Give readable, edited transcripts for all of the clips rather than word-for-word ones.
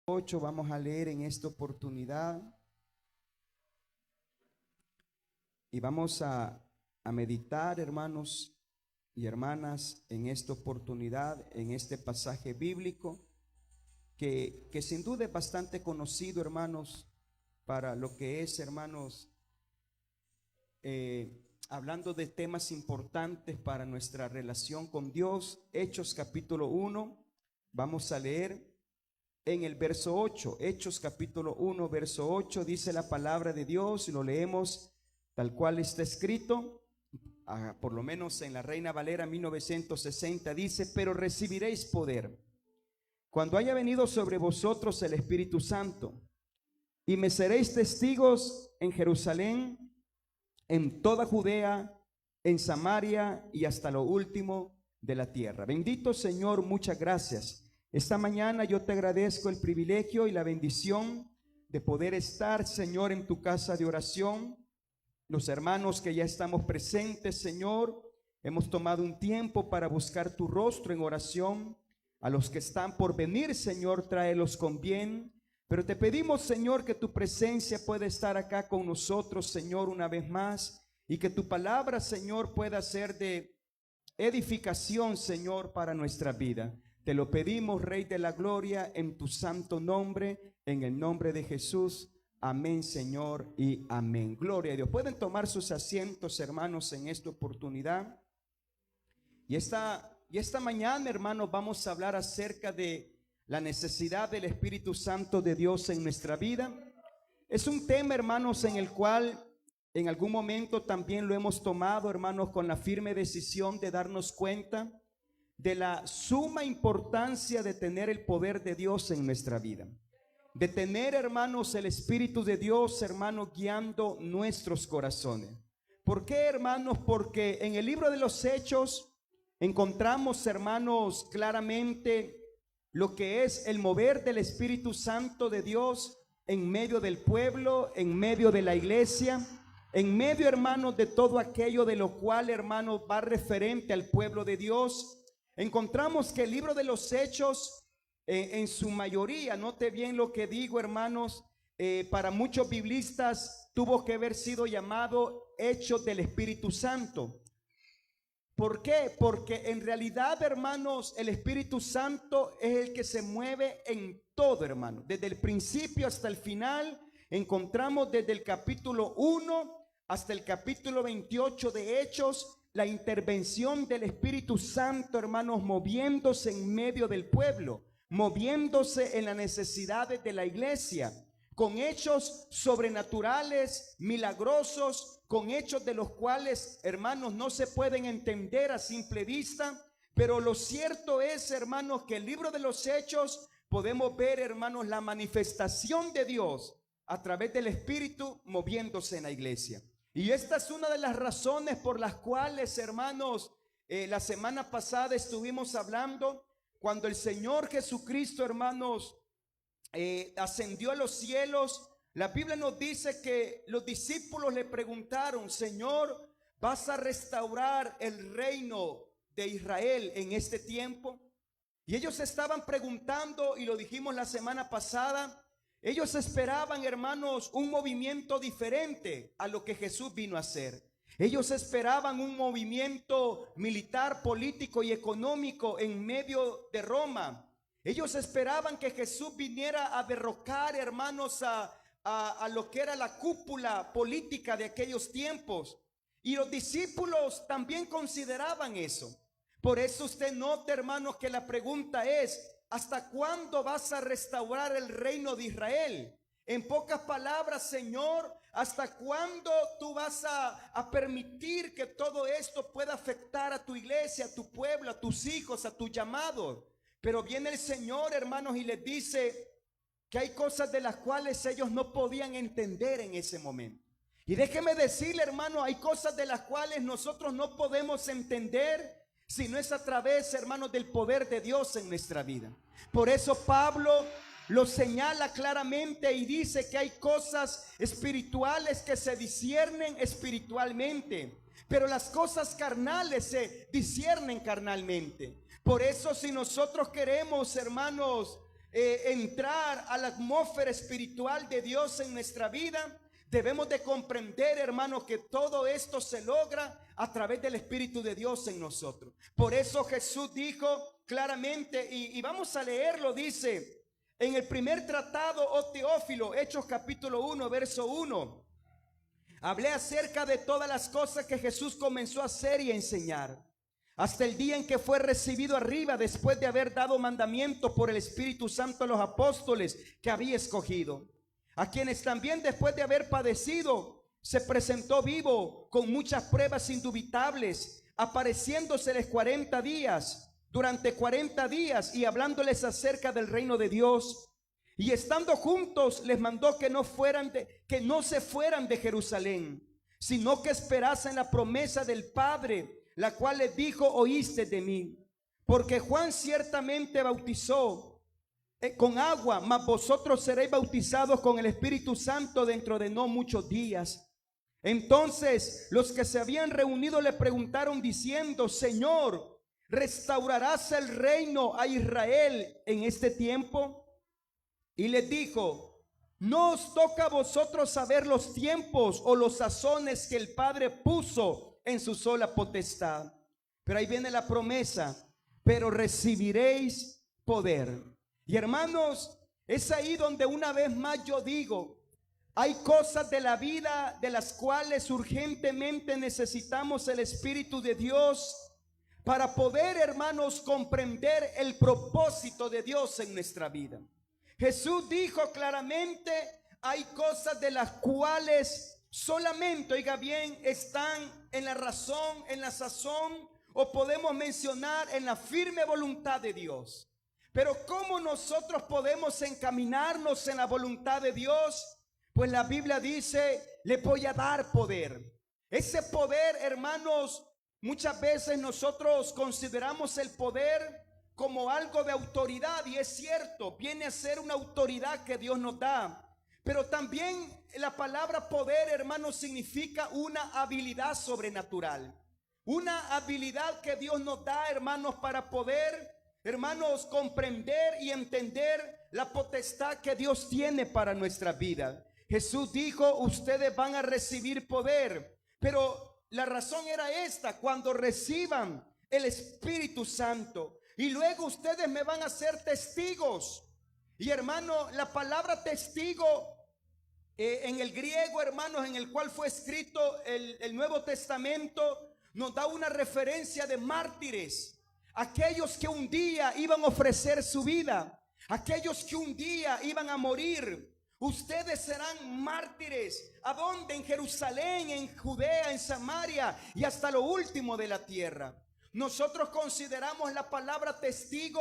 8 vamos a leer en esta oportunidad y vamos a meditar, hermanos y hermanas, en esta oportunidad, en este pasaje bíblico que sin duda es bastante conocido, hermanos, para lo que es, hermanos, hablando de temas importantes para nuestra relación con Dios. Hechos capítulo 1, vamos a leer en el verso 8, Hechos capítulo 1, verso 8, dice la palabra de Dios, y lo leemos tal cual está escrito, por lo menos en la Reina Valera 1960, dice: pero recibiréis poder cuando haya venido sobre vosotros el Espíritu Santo, y me seréis testigos en Jerusalén, en toda Judea, en Samaria y hasta lo último de la tierra. Bendito Señor, muchas gracias. Esta mañana yo te agradezco el privilegio y la bendición de poder estar, Señor, en tu casa de oración. Los hermanos que ya estamos presentes, Señor, hemos tomado un tiempo para buscar tu rostro en oración. A los que están por venir, Señor, tráelos con bien. Pero te pedimos, Señor, que tu presencia pueda estar acá con nosotros, Señor, una vez más, y que tu palabra, Señor, pueda ser de edificación, Señor, para nuestra vida. Te lo pedimos, Rey de la Gloria, en tu santo nombre, en el nombre de Jesús. Amén, Señor, y amén. Gloria a Dios. Pueden tomar sus asientos, hermanos, en esta oportunidad. Y esta mañana, hermanos, vamos a hablar acerca de la necesidad del Espíritu Santo de Dios en nuestra vida. Es un tema, hermanos, en el cual en algún momento también lo hemos tomado, hermanos, con la firme decisión de darnos cuenta de la suma importancia de tener el poder de Dios en nuestra vida, de tener, hermanos, el Espíritu de Dios, hermanos, guiando nuestros corazones. ¿Por qué, hermanos? Porque en el libro de los Hechos encontramos, hermanos, claramente lo que es el mover del Espíritu Santo de Dios en medio del pueblo, en medio de la iglesia, en medio, hermanos, de todo aquello de lo cual, hermanos, va referente al pueblo de Dios. Encontramos que el libro de los Hechos, en su mayoría, note bien lo que digo, hermanos, para muchos biblistas tuvo que haber sido llamado Hechos del Espíritu Santo. ¿Por qué? Porque en realidad, hermanos, el Espíritu Santo es el que se mueve en todo, hermanos. Desde el principio hasta el final, encontramos desde el capítulo 1 hasta el capítulo 28 de Hechos, la intervención del Espíritu Santo, hermanos, moviéndose en medio del pueblo, moviéndose en las necesidades de la iglesia, con hechos sobrenaturales, milagrosos, con hechos de los cuales, hermanos, no se pueden entender a simple vista. Pero lo cierto es, hermanos, que el libro de los Hechos podemos ver, hermanos, la manifestación de Dios a través del Espíritu moviéndose en la iglesia. Y esta es una de las razones por las cuales, hermanos, la semana pasada estuvimos hablando cuando el Señor Jesucristo, hermanos, ascendió a los cielos. La Biblia nos dice que los discípulos le preguntaron: Señor, ¿vas a restaurar el reino de Israel en este tiempo? Y ellos estaban preguntando, y lo dijimos la semana pasada, ellos esperaban, hermanos, un movimiento diferente a lo que Jesús vino a hacer. Ellos esperaban un movimiento militar, político y económico en medio de Roma. Ellos esperaban que Jesús viniera a derrocar, hermanos, a lo que era la cúpula política de aquellos tiempos. Y los discípulos también consideraban eso. Por eso usted nota, hermanos, que la pregunta es: ¿hasta cuándo vas a restaurar el reino de Israel? En pocas palabras, Señor, ¿hasta cuándo tú vas a permitir que todo esto pueda afectar a tu iglesia, a tu pueblo, a tus hijos, a tu llamado? Pero viene el Señor, hermanos, y les dice que hay cosas de las cuales ellos no podían entender en ese momento. Y déjeme decirle, hermano, hay cosas de las cuales nosotros no podemos entender si no es a través, hermanos, del poder de Dios en nuestra vida. Por eso Pablo lo señala claramente y dice que hay cosas espirituales que se disciernen espiritualmente, pero las cosas carnales se disciernen carnalmente. Por eso, si nosotros queremos, hermanos, entrar a la atmósfera espiritual de Dios en nuestra vida, debemos de comprender, hermanos, que todo esto se logra a través del Espíritu de Dios en nosotros. Por eso Jesús dijo claramente, y vamos a leerlo, dice en el primer tratado, oh Teófilo, Hechos capítulo 1, verso 1. Hablé acerca de todas las cosas que Jesús comenzó a hacer y a enseñar, hasta el día en que fue recibido arriba, después de haber dado mandamiento por el Espíritu Santo a los apóstoles que había escogido, a quienes también después de haber padecido, se presentó vivo con muchas pruebas indubitables, apareciéndoseles 40 días, durante 40 días, y hablándoles acerca del reino de Dios. Y estando juntos, les mandó que no se fueran de Jerusalén, sino que esperasen la promesa del Padre, la cual les dijo: oíste de mí. Porque Juan ciertamente bautizó con agua, mas vosotros seréis bautizados con el Espíritu Santo dentro de no muchos días. Entonces los que se habían reunido le preguntaron diciendo: Señor, ¿restaurarás el reino a Israel en este tiempo? Y les dijo: no os toca a vosotros saber los tiempos o los sazones que el Padre puso en su sola potestad. Pero ahí viene la promesa: pero recibiréis poder. Y hermanos, es ahí donde una vez más yo digo, hay cosas de la vida de las cuales urgentemente necesitamos el Espíritu de Dios para poder, hermanos, comprender el propósito de Dios en nuestra vida. Jesús dijo claramente, hay cosas de las cuales solamente, oiga bien, están en la razón, en la sazón, o podemos mencionar en la firme voluntad de Dios. Pero ¿cómo nosotros podemos encaminarnos en la voluntad de Dios? Pues la Biblia dice: le voy a dar poder. Ese poder, hermanos, muchas veces nosotros consideramos el poder como algo de autoridad, y es cierto, viene a ser una autoridad que Dios nos da. Pero también la palabra poder, hermanos, significa una habilidad sobrenatural. Una habilidad que Dios nos da, hermanos, para poder, hermanos, comprender y entender la potestad que Dios tiene para nuestra vida. Jesús dijo: ustedes van a recibir poder. Pero la razón era esta: cuando reciban el Espíritu Santo, y luego ustedes me van a ser testigos. Y hermano, la palabra testigo en el griego, hermanos, en el cual fue escrito el Nuevo Testamento, nos da una referencia de mártires, aquellos que un día iban a ofrecer su vida, aquellos que un día iban a morir. Ustedes serán mártires. ¿A dónde? En Jerusalén, en Judea, en Samaria y hasta lo último de la tierra. Nosotros consideramos la palabra testigo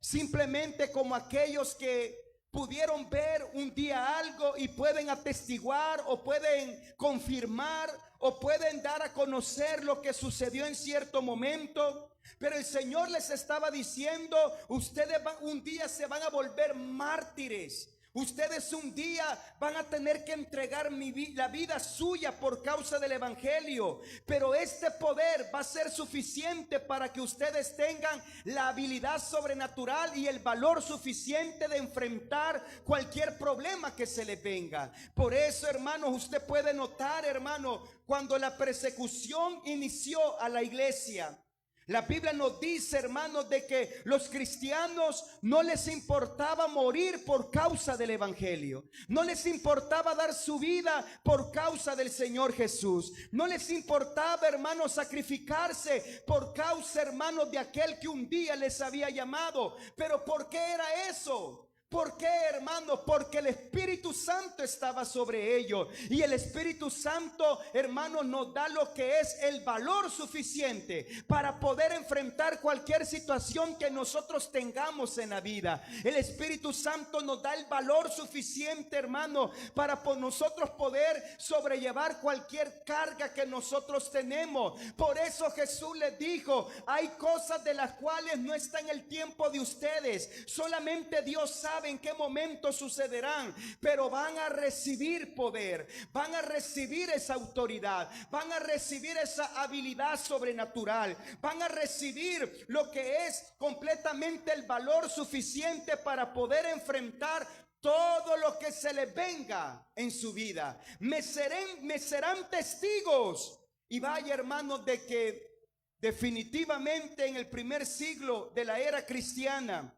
simplemente como aquellos que pudieron ver un día algo y pueden atestiguar o pueden confirmar o pueden dar a conocer lo que sucedió en cierto momento. Pero el Señor les estaba diciendo: ustedes un día se van a volver mártires. Ustedes un día van a tener que entregar la vida suya por causa del evangelio. Pero este poder va a ser suficiente para que ustedes tengan la habilidad sobrenatural y el valor suficiente de enfrentar cualquier problema que se les venga. Por eso, hermanos, usted puede notar, hermano, cuando la persecución inició a la iglesia, la Biblia nos dice, hermanos, de que los cristianos no les importaba morir por causa del evangelio. No les importaba dar su vida por causa del Señor Jesús. No les importaba, hermanos, sacrificarse por causa, hermanos, de aquel que un día les había llamado. ¿Pero por qué era eso? ¿Por qué, hermanos? Porque el Espíritu Santo estaba sobre ellos. Y el Espíritu Santo, hermanos, nos da lo que es el valor suficiente para poder enfrentar cualquier situación que nosotros tengamos en la vida. El Espíritu Santo nos da el valor suficiente, hermano, para nosotros poder sobrellevar cualquier carga que nosotros tenemos. Por eso Jesús les dijo: hay cosas de las cuales no está en el tiempo de ustedes. Solamente Dios sabe en qué momento eventos sucederán, pero van a recibir poder, van a recibir esa autoridad, van a recibir esa habilidad sobrenatural, van a recibir lo que es completamente el valor suficiente para poder enfrentar todo lo que se les venga en su vida. Me serán testigos. Y vaya, hermanos, de que definitivamente en el primer siglo de la era cristiana,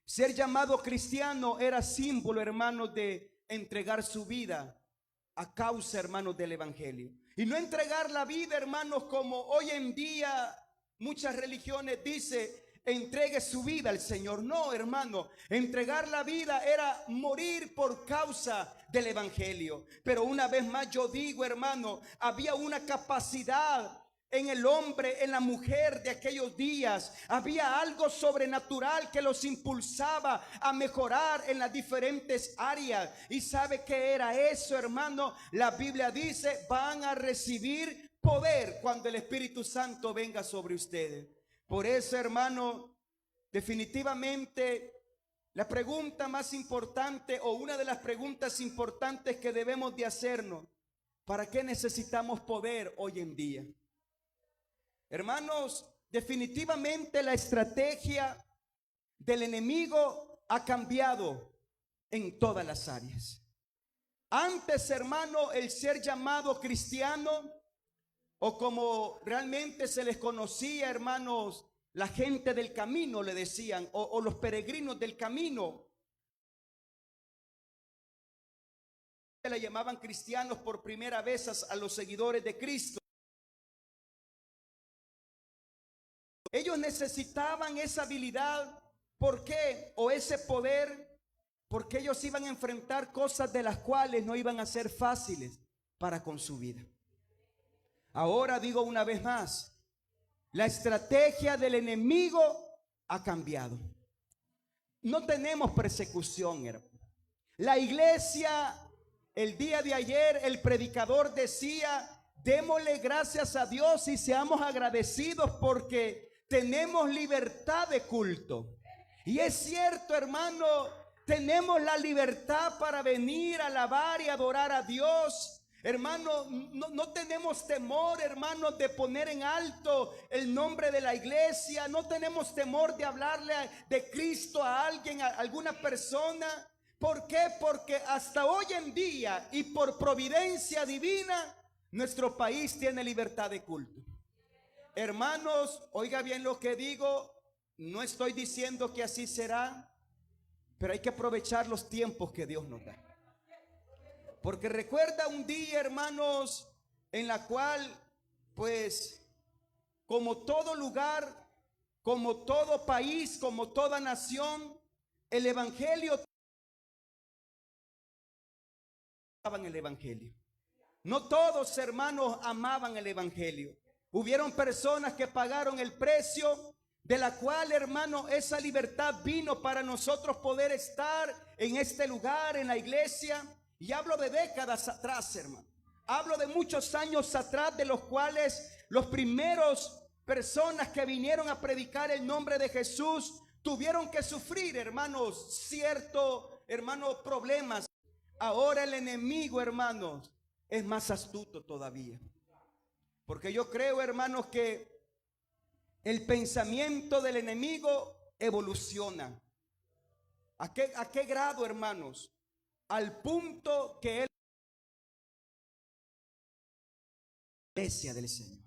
ser llamado cristiano era símbolo, hermanos, de entregar su vida a causa, hermanos, del evangelio. Y no entregar la vida, hermanos, como hoy en día muchas religiones dicen: entregue su vida al Señor. No, hermano, entregar la vida era morir por causa del evangelio. Pero una vez más yo digo, hermano, había una capacidad en el hombre, en la mujer de aquellos días. Había algo sobrenatural que los impulsaba a mejorar en las diferentes áreas. ¿Y sabe qué era eso, hermano? La Biblia dice: van a recibir poder cuando el Espíritu Santo venga sobre ustedes. Por eso, hermano, definitivamente la pregunta más importante, o una de las preguntas importantes que debemos de hacernos: ¿para qué necesitamos poder hoy en día? Hermanos, definitivamente la estrategia del enemigo ha cambiado en todas las áreas. Antes, hermano, el ser llamado cristiano, o como realmente se les conocía, hermanos, la gente del camino le decían, o los peregrinos del camino, le llamaban cristianos por primera vez a los seguidores de Cristo. Ellos necesitaban esa habilidad. ¿Por qué? O ese poder, porque ellos iban a enfrentar cosas de las cuales no iban a ser fáciles para con su vida. Ahora digo una vez más, la estrategia del enemigo ha cambiado. No tenemos persecución, hermano. La iglesia, el día de ayer, el predicador decía: démosle gracias a Dios y seamos agradecidos porque tenemos libertad de culto. Y es cierto, hermano, tenemos la libertad para venir a alabar y adorar a Dios. Hermano, no tenemos temor, hermano, de poner en alto el nombre de la iglesia. No tenemos temor de hablarle de Cristo a alguien, a alguna persona. ¿Por qué? Porque hasta hoy en día y por providencia divina, nuestro país tiene libertad de culto. Hermanos, oiga bien lo que digo. No estoy diciendo que así será, pero hay que aprovechar los tiempos que Dios nos da. Porque recuerda un día, hermanos, en la cual, pues, como todo lugar, como todo país, como toda nación, el evangelio, amaban el evangelio. No todos, hermanos, amaban el evangelio. Hubieron personas que pagaron el precio, de la cual, hermano, esa libertad vino para nosotros poder estar en este lugar, en la iglesia. Y hablo de décadas atrás, hermano. Hablo de muchos años atrás, de los cuales los primeros personas que vinieron a predicar el nombre de Jesús tuvieron que sufrir, hermanos, cierto, hermanos, problemas. Ahora el enemigo, hermanos, es más astuto todavía. Porque yo creo, hermanos, que el pensamiento del enemigo evoluciona. ¿A qué grado, hermanos? Al punto que él, la iglesia del Señor,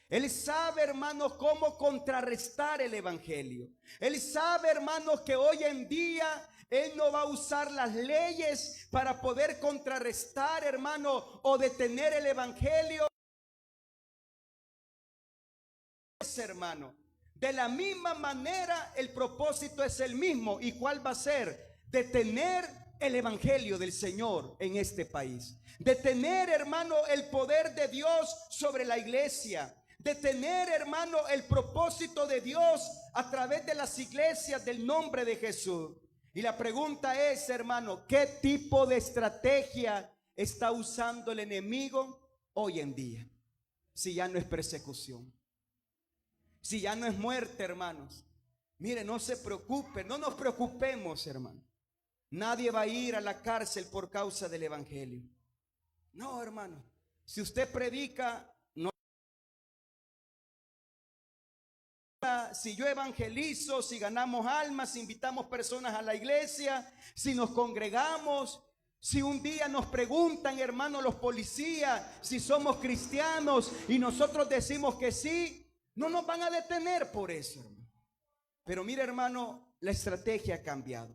él sabe, hermanos, cómo contrarrestar el evangelio. Él sabe, hermanos, que hoy en día él no va a usar las leyes para poder contrarrestar, hermano, o detener el evangelio. Hermano, de la misma manera el propósito es el mismo. ¿Y cuál va a ser? Detener el evangelio del Señor en este país. Detener, hermano, el poder de Dios sobre la iglesia. Detener, hermano, el propósito de Dios a través de las iglesias del nombre de Jesús. Y la pregunta es, hermano, ¿qué tipo de estrategia está usando el enemigo hoy en día? Si ya no es persecución, si ya no es muerte, hermanos. Mire, no se preocupe, no nos preocupemos, hermano. Nadie va a ir a la cárcel por causa del evangelio. No, hermano. Si usted predica, no. Si yo evangelizo, si ganamos almas, si invitamos personas a la iglesia, si nos congregamos, si un día nos preguntan, hermano, los policías, si somos cristianos y nosotros decimos que sí, no nos van a detener por eso, hermano. Pero mire, hermano, la estrategia ha cambiado.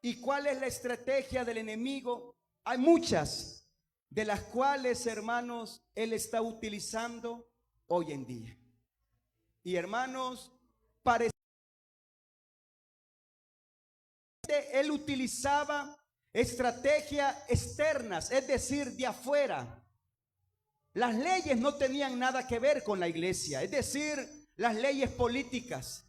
¿Y cuál es la estrategia del enemigo? Hay muchas, de las cuales, hermanos, él está utilizando hoy en día. Y hermanos, parece que él utilizaba estrategias externas, es decir, de afuera. Las leyes no tenían nada que ver con la iglesia, es decir, las leyes políticas.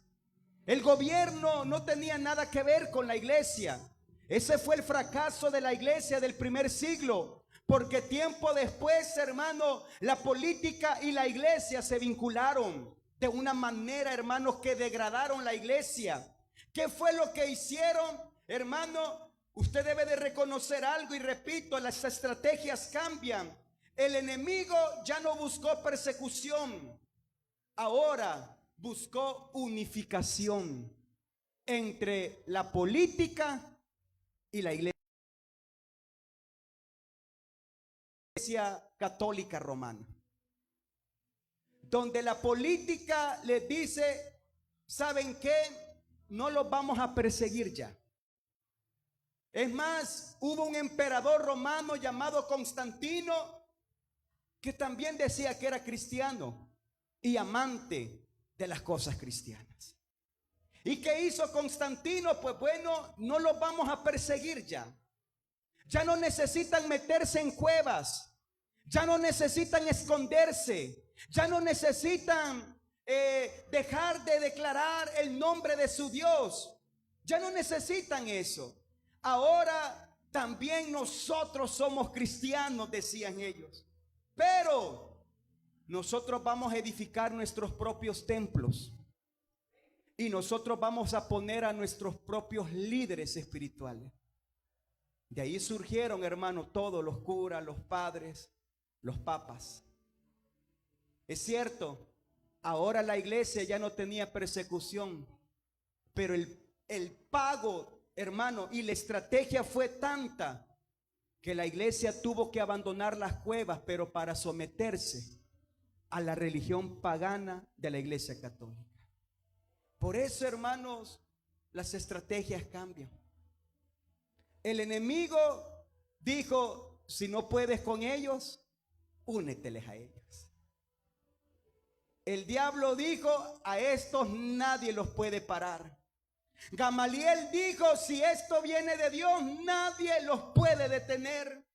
El gobierno no tenía nada que ver con la iglesia. Ese fue el fracaso de la iglesia del primer siglo, porque tiempo después, hermano, la política y la iglesia se vincularon de una manera, hermanos, que degradaron la iglesia. ¿Qué fue lo que hicieron, hermano? Usted debe de reconocer algo, y repito, las estrategias cambian. El enemigo ya no buscó persecución, ahora buscó unificación entre la política y la iglesia católica romana, donde la política les dice: ¿saben qué? No los vamos a perseguir ya. Es más, hubo un emperador romano llamado Constantino, que también decía que era cristiano y amante de las cosas cristianas. ¿Y qué hizo Constantino? Pues bueno, no los vamos a perseguir ya. Ya no necesitan meterse en cuevas, ya no necesitan esconderse, ya no necesitan dejar de declarar el nombre de su Dios. Ya no necesitan eso. Ahora también nosotros somos cristianos, decían ellos. Pero nosotros vamos a edificar nuestros propios templos. Y nosotros vamos a poner a nuestros propios líderes espirituales. De ahí surgieron, hermanos, todos los curas, los padres, los papas. Es cierto, ahora la iglesia ya no tenía persecución, pero el pago, hermano, y la estrategia fue tanta que la iglesia tuvo que abandonar las cuevas, pero para someterse a la religión pagana de la iglesia católica. Por eso, hermanos, las estrategias cambian. El enemigo dijo: si no puedes con ellos, úneteles a ellos. El diablo dijo: a estos nadie los puede parar. Gamaliel dijo: si esto viene de Dios, nadie los puede detener.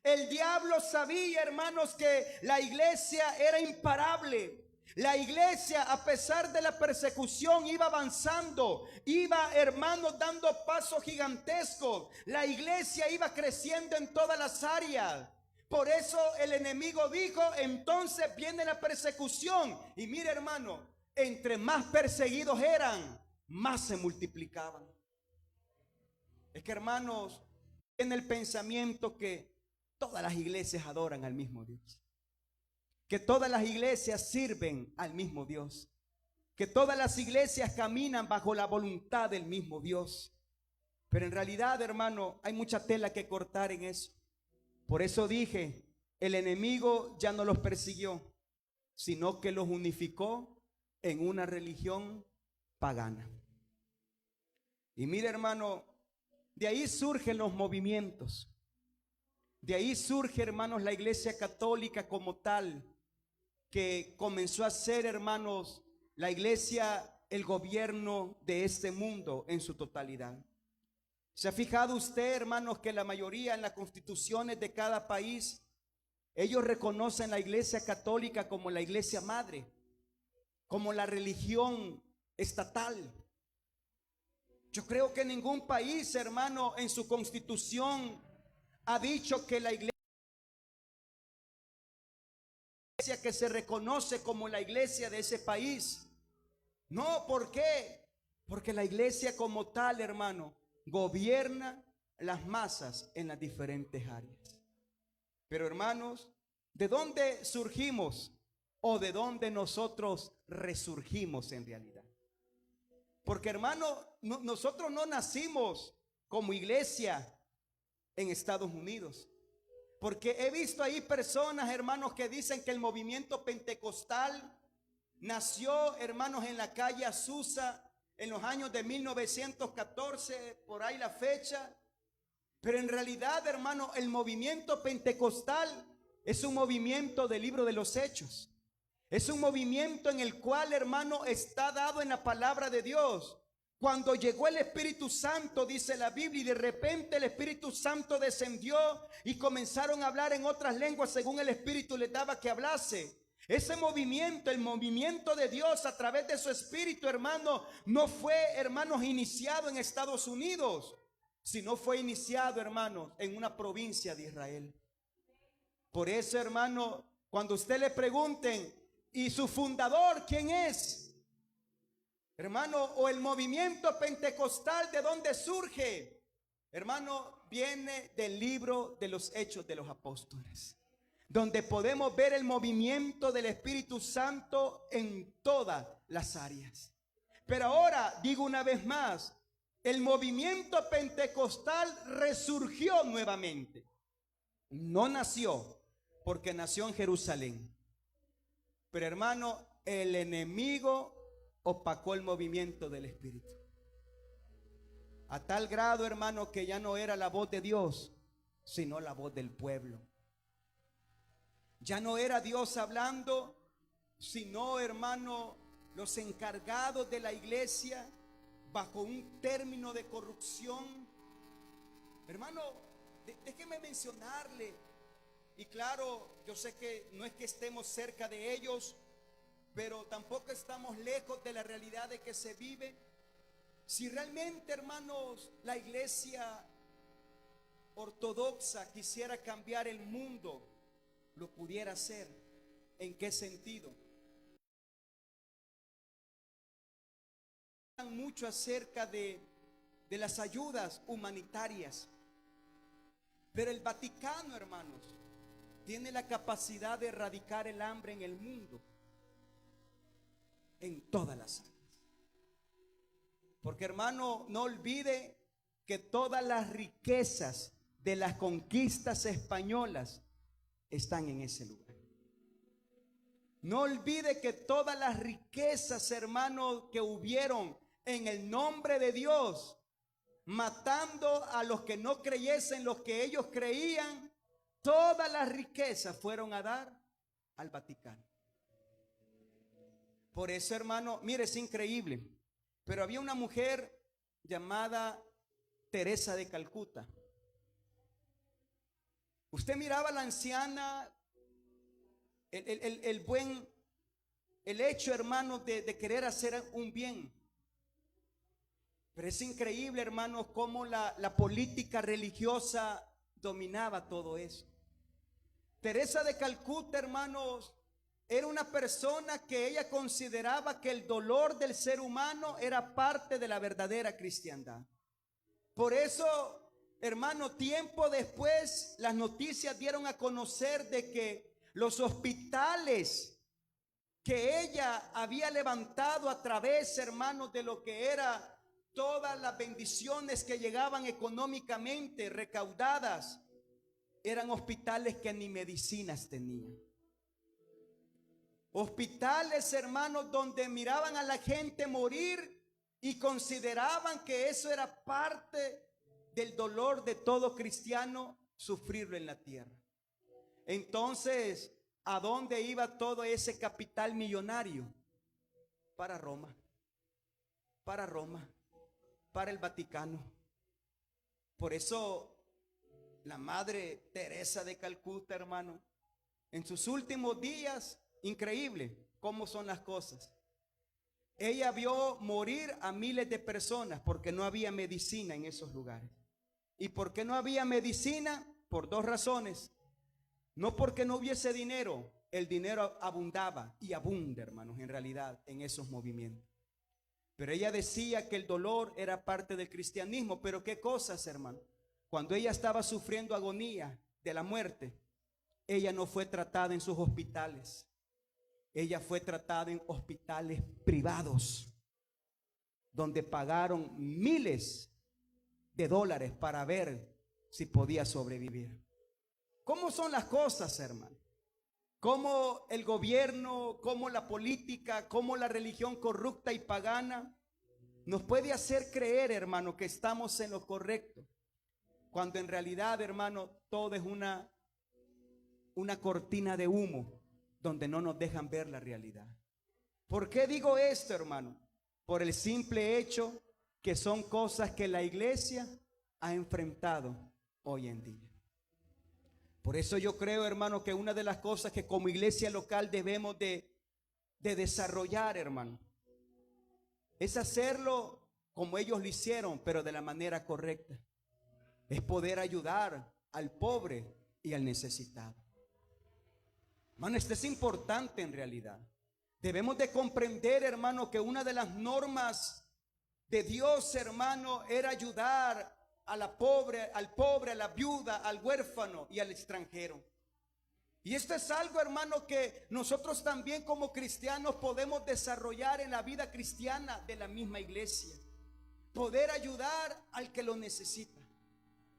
El diablo sabía, hermanos, que la iglesia era imparable. La iglesia, a pesar de la persecución, iba avanzando, iba, hermanos, dando pasos gigantescos. La iglesia iba creciendo en todas las áreas. Por eso el enemigo dijo: entonces viene la persecución. Y mire, hermano, entre más perseguidos eran, más se multiplicaban. Es que, hermanos, tiene el pensamiento que todas las iglesias adoran al mismo Dios, que todas las iglesias sirven al mismo Dios, que todas las iglesias caminan bajo la voluntad del mismo Dios. Pero en realidad, hermano, hay mucha tela que cortar en eso. Por eso dije, el enemigo ya no los persiguió, sino que los unificó en una religión pagana. Y mire, hermano, de ahí surgen los movimientos. De ahí surge, hermanos, la iglesia católica como tal, que comenzó a ser, hermanos, la iglesia, el gobierno de este mundo en su totalidad. ¿Se ha fijado usted, hermanos, que la mayoría en las constituciones de cada país, ellos reconocen la iglesia católica como la iglesia madre, como la religión estatal? Yo creo que ningún país, hermano, en su constitución ha dicho que la iglesia que se reconoce como la iglesia de ese país. No, ¿por qué? Porque la iglesia como tal, hermano, gobierna las masas en las diferentes áreas. Pero hermanos, ¿de dónde surgimos o de dónde nosotros resurgimos en realidad? Porque hermano, nosotros no nacimos como iglesia en Estados Unidos. Porque he visto ahí personas, hermanos, que dicen que el movimiento pentecostal nació, hermanos, en la calle Azusa en los años de 1914, por ahí la fecha. Pero en realidad, hermano, el movimiento pentecostal es un movimiento del libro de los Hechos. Es un movimiento en el cual, hermano, está dado en la palabra de Dios. Cuando llegó el Espíritu Santo, dice la Biblia, y de repente el Espíritu Santo descendió y comenzaron a hablar en otras lenguas según el Espíritu les daba que hablase. Ese movimiento, el movimiento de Dios a través de su Espíritu, hermano, no fue, hermanos, iniciado en Estados Unidos, sino fue iniciado, hermanos, en una provincia de Israel. Por eso, hermano, cuando usted le pregunten, ¿y su fundador quién es? Hermano, o el movimiento pentecostal, ¿de dónde surge? Hermano, viene del libro de los Hechos de los Apóstoles, donde podemos ver el movimiento del Espíritu Santo en todas las áreas. Pero ahora digo una vez más, el movimiento pentecostal resurgió nuevamente. No nació porque nació en Jerusalén. Pero hermano, el enemigo opacó el movimiento del Espíritu. A tal grado, hermano, que ya no era la voz de Dios, sino la voz del pueblo. Ya no era Dios hablando, sino, hermano, los encargados de la iglesia bajo un término de corrupción. Hermano, déjeme mencionarle, y claro, yo sé que no es que estemos cerca de ellos, pero tampoco estamos lejos de la realidad de que se vive. Si realmente, hermanos, la iglesia ortodoxa quisiera cambiar el mundo, lo pudiera hacer. ¿En qué sentido? Mucho acerca de las ayudas humanitarias, pero el Vaticano, hermanos, tiene la capacidad de erradicar el hambre en el mundo, en todas las áreas. Porque, hermano, no olvide que todas las riquezas de las conquistas españolas están en ese lugar. No olvide que todas las riquezas, hermanos, que hubieron en el nombre de Dios, matando a los que no creyesen los que ellos creían, todas las riquezas fueron a dar al Vaticano. Por eso, hermano, mire, es increíble, pero había una mujer llamada Teresa de Calcuta. Usted miraba a la anciana, el hecho, hermano, de querer hacer un bien. Pero es increíble, hermanos, cómo la política religiosa dominaba todo eso. Teresa de Calcuta, hermanos, era una persona que ella consideraba que el dolor del ser humano era parte de la verdadera cristiandad. Por eso, hermano, tiempo después las noticias dieron a conocer de que los hospitales que ella había levantado a través, hermanos, de lo que era todas las bendiciones que llegaban económicamente recaudadas, eran hospitales que ni medicinas tenían. Hospitales, hermanos, donde miraban a la gente morir y consideraban que eso era parte del dolor de todo cristiano, sufrirlo en la tierra. Entonces, ¿a dónde iba todo ese capital millonario? Para Roma, para Roma, para el Vaticano. Por eso la madre Teresa de Calcuta, hermano, en sus últimos días, increíble cómo son las cosas, ella vio morir a miles de personas porque no había medicina en esos lugares. ¿Y por qué no había medicina? Por dos razones. No porque no hubiese dinero, el dinero abundaba y abunda, hermanos, en realidad en esos movimientos. Pero ella decía que el dolor era parte del cristianismo. Pero ¿qué cosas, hermano? cuando ella estaba sufriendo agonía de la muerte, ella no fue tratada en sus hospitales. Ella fue tratada en hospitales privados, donde pagaron miles de dólares para ver si podía sobrevivir. ¿Cómo son las cosas, hermano? Cómo el gobierno, cómo la política, cómo la religión corrupta y pagana nos puede hacer creer, hermano, que estamos en lo correcto, cuando en realidad, hermano, todo es una cortina de humo donde no nos dejan ver la realidad. ¿Por qué digo esto, hermano? Por el simple hecho que son cosas que la iglesia ha enfrentado hoy en día. Por eso yo creo, hermano, que una de las cosas que como iglesia local debemos de desarrollar, hermano, es hacerlo como ellos lo hicieron, pero de la manera correcta. Es poder ayudar al pobre y al necesitado. Hermano, esto es importante en realidad. Debemos de comprender, hermano, que una de las normas de Dios, hermano, era ayudar a la pobre, al pobre, a la viuda, al huérfano y al extranjero. Y esto es algo, hermano, que nosotros también como cristianos podemos desarrollar en la vida cristiana de la misma iglesia. Poder ayudar al que lo necesita.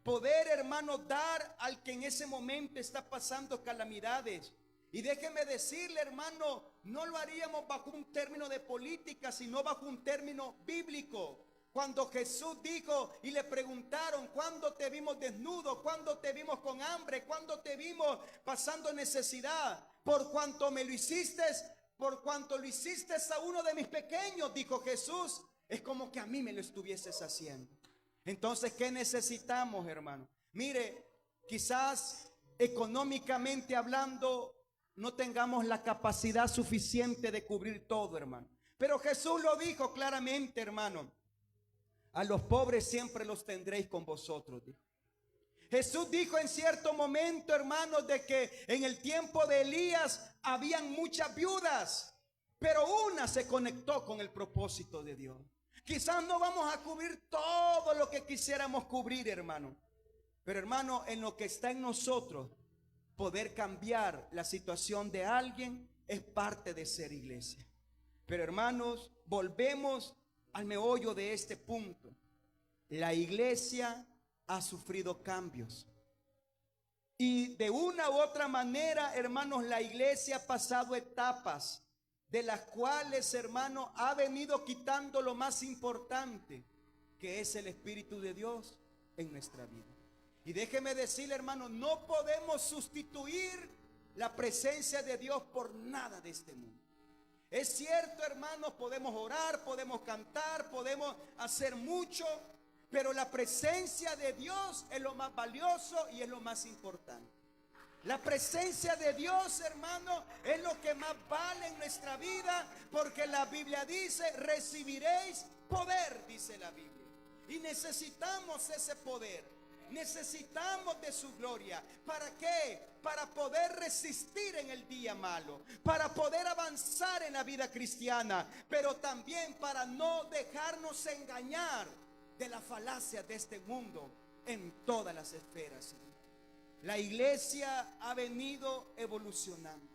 Poder, hermano, dar al que en ese momento está pasando calamidades. Y déjeme decirle, hermano, no lo haríamos bajo un término de política, sino bajo un término bíblico. Cuando Jesús dijo y le preguntaron: ¿cuándo te vimos desnudo? ¿Cuándo te vimos con hambre? ¿Cuándo te vimos pasando necesidad? Por cuanto me lo hiciste, por cuanto lo hiciste a uno de mis pequeños, dijo Jesús, es como que a mí me lo estuvieses haciendo. Entonces, ¿qué necesitamos, hermano? Mire, quizás económicamente hablando no tengamos la capacidad suficiente de cubrir todo, hermano. Pero Jesús lo dijo claramente, hermano: a los pobres siempre los tendréis con vosotros, dijo. Jesús dijo en cierto momento, hermanos, de que en el tiempo de Elías habían muchas viudas, pero una se conectó con el propósito de Dios. Quizás no vamos a cubrir todo lo que quisiéramos cubrir, hermano, pero hermano, en lo que está en nosotros, poder cambiar la situación de alguien es parte de ser iglesia. Pero hermanos, volvemos al meollo de este punto. La iglesia ha sufrido cambios. Y de una u otra manera, hermanos, la iglesia ha pasado etapas de las cuales, hermanos, ha venido quitando lo más importante, que es el Espíritu de Dios en nuestra vida. Y déjeme decirle, hermano, no podemos sustituir la presencia de Dios por nada de este mundo. Es cierto, hermanos, podemos orar, podemos cantar, podemos hacer mucho, pero la presencia de Dios es lo más valioso y es lo más importante. La presencia de Dios, hermano, es lo que más vale en nuestra vida, porque la Biblia dice: recibiréis poder, dice la Biblia. Y necesitamos ese poder. Necesitamos de su gloria. ¿Para qué? Para poder resistir en el día malo, para poder avanzar en la vida cristiana, pero también para no dejarnos engañar de la falacia de este mundo en todas las esferas. La iglesia ha venido evolucionando.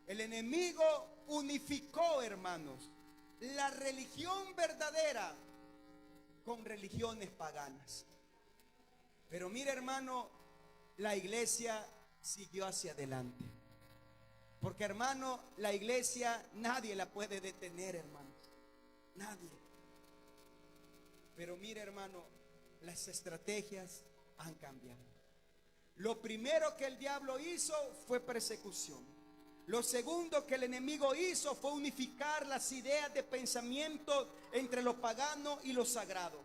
El enemigo unificó, hermanos, la religión verdadera con religiones paganas. Pero mire, hermano, la iglesia siguió hacia adelante. Porque, hermano, la iglesia nadie la puede detener, hermanos. Nadie. Pero mire, hermano, las estrategias han cambiado. Lo primero que el diablo hizo fue persecución. Lo segundo que el enemigo hizo fue unificar las ideas de pensamiento entre lo pagano y lo sagrado.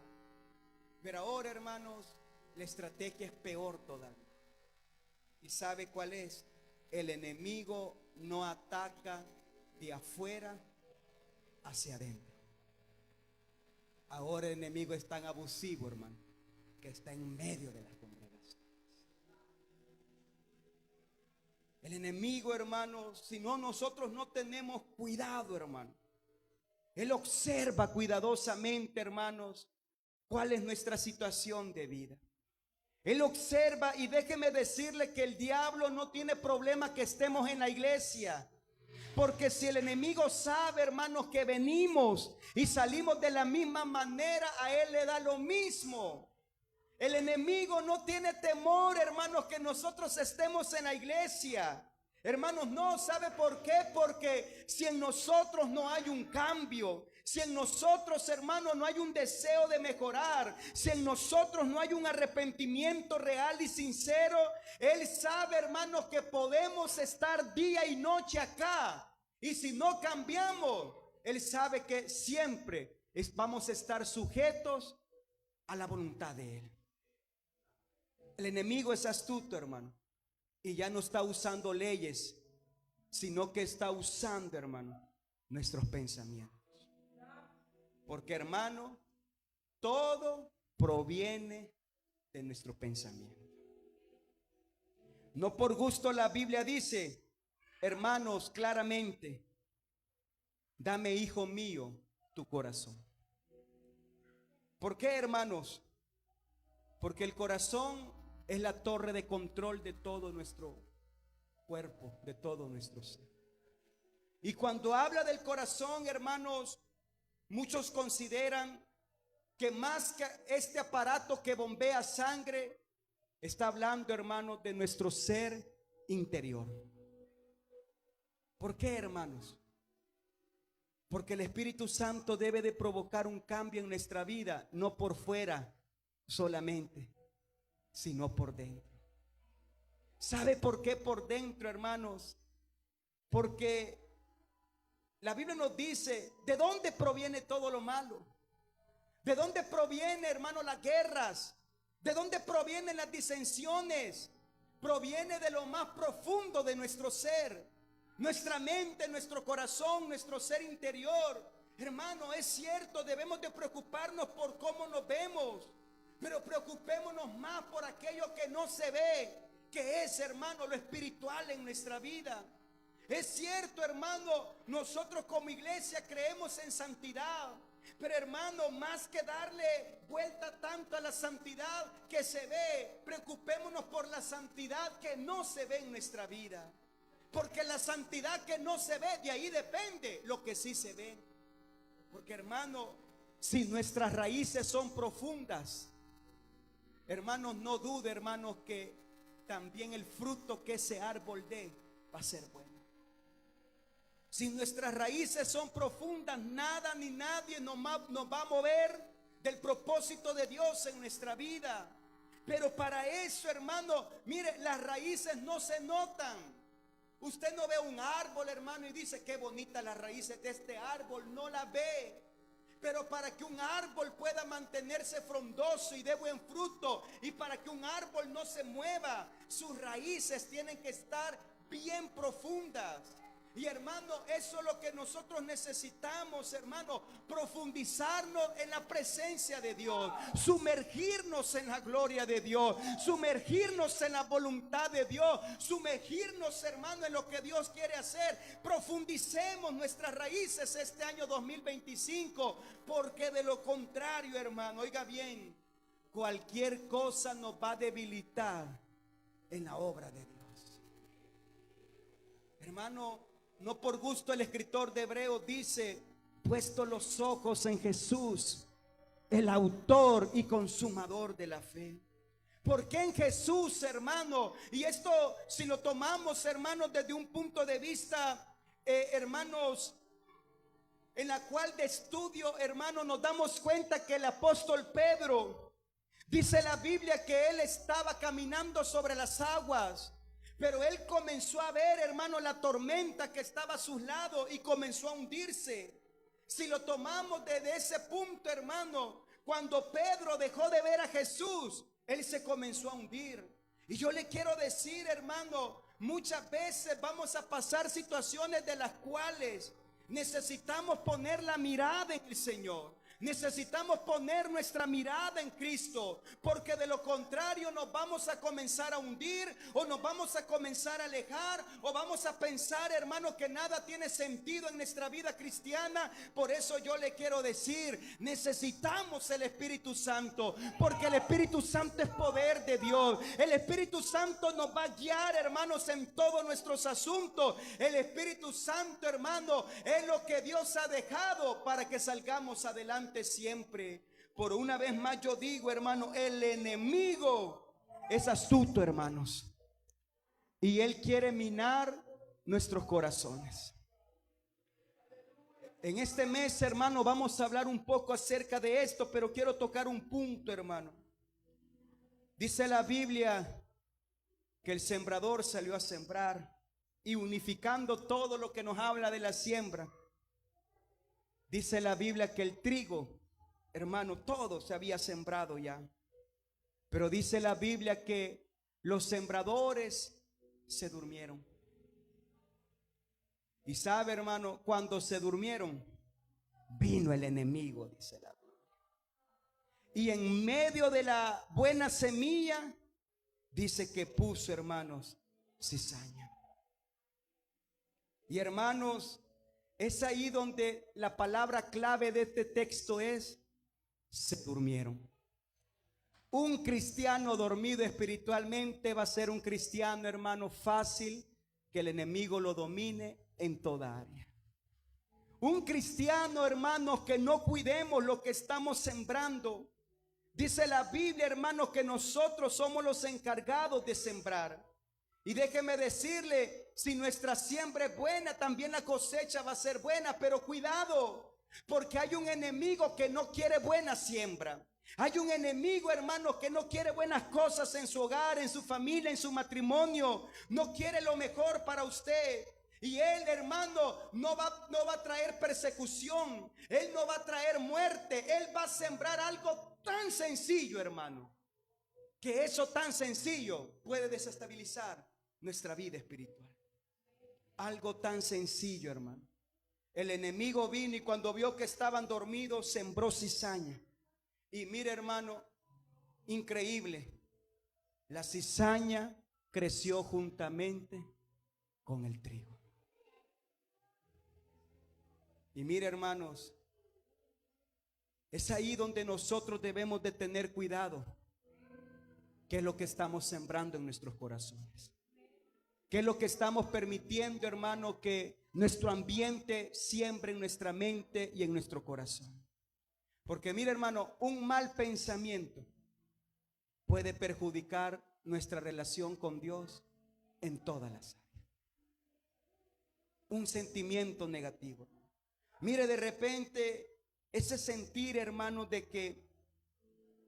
Pero ahora, hermanos, la estrategia es peor todavía. ¿Y sabe cuál es? El enemigo no ataca de afuera hacia adentro. Ahora el enemigo es tan abusivo, hermano, que está en medio de las congregaciones. El enemigo, hermano, si no, nosotros no tenemos cuidado, hermano. Él observa cuidadosamente, hermanos, cuál es nuestra situación de vida. Él observa, y déjeme decirle que el diablo no tiene problema que estemos en la iglesia. Porque si el enemigo sabe, hermanos, que venimos y salimos de la misma manera, a él le da lo mismo. El enemigo no tiene temor, hermanos, que nosotros estemos en la iglesia. Hermanos, no, ¿sabe por qué? Porque si en nosotros no hay un cambio, si en nosotros, hermanos, no hay un deseo de mejorar, si en nosotros no hay un arrepentimiento real y sincero, Él sabe, hermanos, que podemos estar día y noche acá. Y si no cambiamos, Él sabe que siempre vamos a estar sujetos a la voluntad de Él. El enemigo es astuto, hermano. Y ya no está usando leyes, sino que está usando, hermano, nuestros pensamientos. Porque, hermano, todo proviene de nuestro pensamiento. No por gusto la Biblia dice, hermanos, claramente, dame, hijo mío, tu corazón. ¿Por qué, hermanos? Porque el corazón es la torre de control de todo nuestro cuerpo, de todo nuestro ser. Y cuando habla del corazón, hermanos, muchos consideran que más que este aparato que bombea sangre, está hablando, hermanos, de nuestro ser interior. ¿Por qué, hermanos? Porque el Espíritu Santo debe de provocar un cambio en nuestra vida, no por fuera solamente, sino por dentro. ¿Sabe por qué por dentro, hermanos? Porque la Biblia nos dice, ¿de dónde proviene todo lo malo? ¿De dónde proviene, hermano, las guerras? ¿De dónde provienen las disensiones? Proviene de lo más profundo de nuestro ser, nuestra mente, nuestro corazón, nuestro ser interior. Hermano, es cierto, debemos de preocuparnos por cómo nos vemos, pero preocupémonos más por aquello que no se ve, que es, hermano, lo espiritual en nuestra vida. Es cierto, hermano, nosotros como iglesia creemos en santidad, pero, hermano, más que darle vuelta tanto a la santidad que se ve, preocupémonos por la santidad que no se ve en nuestra vida. Porque la santidad que no se ve, de ahí depende lo que sí se ve. Porque, hermano, si nuestras raíces son profundas, hermanos, no dude, hermanos, que también el fruto que ese árbol dé va a ser bueno. Si nuestras raíces son profundas, nada ni nadie nos va a mover del propósito de Dios en nuestra vida. Pero para eso, hermano, mire, las raíces no se notan. Usted no ve un árbol, hermano, y dice, qué bonitas las raíces de este árbol. No la ve. Pero para que un árbol pueda mantenerse frondoso y dé buen fruto, y para que un árbol no se mueva, sus raíces tienen que estar bien profundas. Y, hermano, eso es lo que nosotros necesitamos, hermano, profundizarnos en la presencia de Dios, sumergirnos en la gloria de Dios, sumergirnos en la voluntad de Dios, sumergirnos, hermano, en lo que Dios quiere hacer. Profundicemos nuestras raíces este año 2025, porque de lo contrario, hermano, oiga bien, cualquier cosa nos va a debilitar en la obra de Dios. Hermano, no por gusto el escritor de Hebreos dice, puesto los ojos en Jesús, el autor y consumador de la fe. ¿Por qué en Jesús, hermano? Y esto, si lo tomamos, hermanos, desde un punto de vista, hermanos, en la cual de estudio, hermano, nos damos cuenta que el apóstol Pedro, dice la Biblia que él estaba caminando sobre las aguas, pero él comenzó a ver, hermano, la tormenta que estaba a sus lados y comenzó a hundirse. Si lo tomamos desde ese punto, hermano, cuando Pedro dejó de ver a Jesús, él se comenzó a hundir. Y yo le quiero decir, hermano, muchas veces vamos a pasar situaciones de las cuales necesitamos poner la mirada en el Señor. Necesitamos poner nuestra mirada en Cristo, porque de lo contrario nos vamos a comenzar a hundir, o nos vamos a comenzar a alejar, o vamos a pensar, hermano, que nada tiene sentido en nuestra vida cristiana. Por eso yo le quiero decir, necesitamos el Espíritu Santo, porque el Espíritu Santo es poder de Dios. El Espíritu Santo nos va a guiar, hermanos, en todos nuestros asuntos. El Espíritu Santo, hermano, es lo que Dios ha dejado para que salgamos adelante siempre. Por una vez más yo digo, hermano, el enemigo es astuto, hermanos, y él quiere minar nuestros corazones. En este mes, hermano, vamos a hablar un poco acerca de esto, pero quiero tocar un punto, hermano. Dice la Biblia que el sembrador salió a sembrar, y unificando todo lo que nos habla de la siembra, dice la Biblia que el trigo, hermano, todo se había sembrado ya. Pero dice la Biblia que los sembradores se durmieron. Y sabe, hermano, cuando se durmieron, vino el enemigo, dice la Biblia. Y en medio de la buena semilla, dice que puso, hermanos, cizaña. Y hermanos, es ahí donde la palabra clave de este texto es: se durmieron. Un cristiano dormido espiritualmente va a ser un cristiano, hermano, fácil que el enemigo lo domine en toda área. Un cristiano, hermanos, que no cuidemos lo que estamos sembrando. Dice la Biblia, hermanos, que nosotros somos los encargados de sembrar. Y déjeme decirle, si nuestra siembra es buena, también la cosecha va a ser buena. Pero cuidado, porque hay un enemigo que no quiere buena siembra. Hay un enemigo, hermano, que no quiere buenas cosas en su hogar, en su familia, en su matrimonio. No quiere lo mejor para usted. Y él, hermano, no va a traer persecución. Él no va a traer muerte. Él va a sembrar algo tan sencillo, hermano, que eso tan sencillo puede desestabilizar nuestra vida espiritual. Algo tan sencillo, hermano. El enemigo vino y cuando vio que estaban dormidos, sembró cizaña. Y mire, hermano, increíble, la cizaña creció juntamente con el trigo. Y mire, hermanos, es ahí donde nosotros debemos de tener cuidado. ¿Qué es lo que estamos sembrando en nuestros corazones? ¿Qué es lo que estamos permitiendo, hermano, que nuestro ambiente siembre en nuestra mente y en nuestro corazón? Porque mire, hermano, un mal pensamiento puede perjudicar nuestra relación con Dios en todas las áreas. Un sentimiento negativo. Mire, de repente, ese sentir, hermano, de que